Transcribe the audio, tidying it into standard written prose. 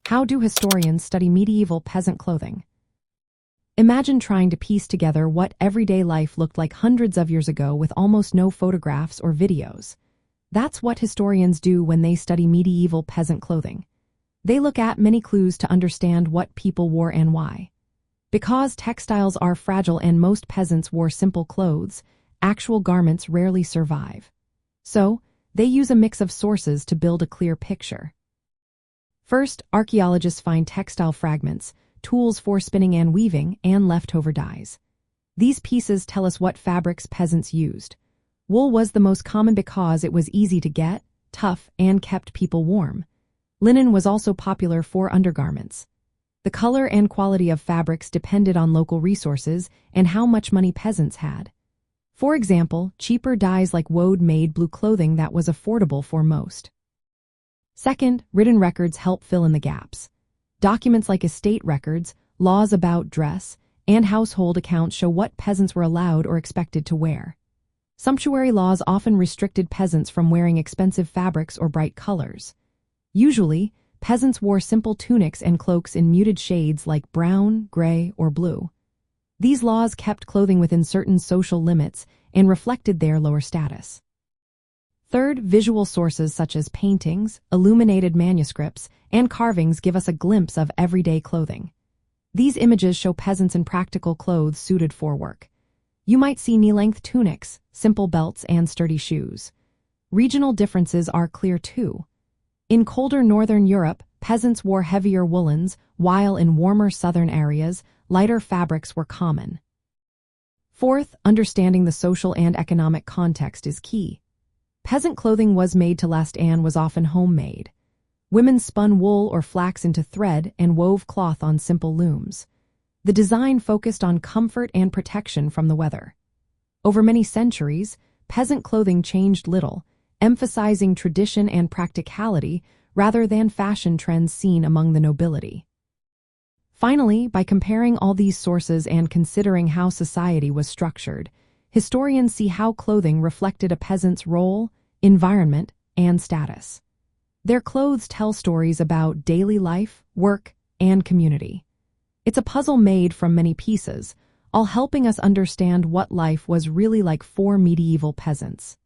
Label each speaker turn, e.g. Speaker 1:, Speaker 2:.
Speaker 1: How do historians study medieval peasant clothing? Imagine trying to piece together what everyday life looked like hundreds of years ago with almost no photographs or videos. That's what historians do when they study medieval peasant clothing. They look at many clues to understand what people wore and why. Because textiles are fragile and most peasants wore simple clothes, actual garments rarely survive. So, they use a mix of sources to build a clear picture. First, archaeologists find textile fragments, tools for spinning and weaving, and leftover dyes. These pieces tell us what fabrics peasants used. Wool was the most common because it was easy to get, tough, and kept people warm. Linen was also popular for undergarments. The color and quality of fabrics depended on local resources and how much money peasants had. For example, cheaper dyes like woad made blue clothing that was affordable for most. Second, written records help fill in the gaps. Documents like estate records, laws about dress, and household accounts show what peasants were allowed or expected to wear. Sumptuary laws often restricted peasants from wearing expensive fabrics or bright colors. Usually, peasants wore simple tunics and cloaks in muted shades like brown, gray, or blue. These laws kept clothing within certain social limits and reflected their lower status. Third, visual sources such as paintings, illuminated manuscripts, and carvings give us a glimpse of everyday clothing. These images show peasants in practical clothes suited for work. You might see knee-length tunics, simple belts, and sturdy shoes. Regional differences are clear too. In colder northern Europe, peasants wore heavier woolens, while in warmer southern areas, lighter fabrics were common. Fourth, understanding the social and economic context is key. Peasant clothing was made to last and was often homemade. Women spun wool or flax into thread and wove cloth on simple looms. The design focused on comfort and protection from the weather. Over many centuries, peasant clothing changed little, emphasizing tradition and practicality rather than fashion trends seen among the nobility. Finally, by comparing all these sources and considering how society was structured, historians see how clothing reflected a peasant's role, environment, and status. Their clothes tell stories about daily life, work, and community. It's a puzzle made from many pieces, all helping us understand what life was really like for medieval peasants.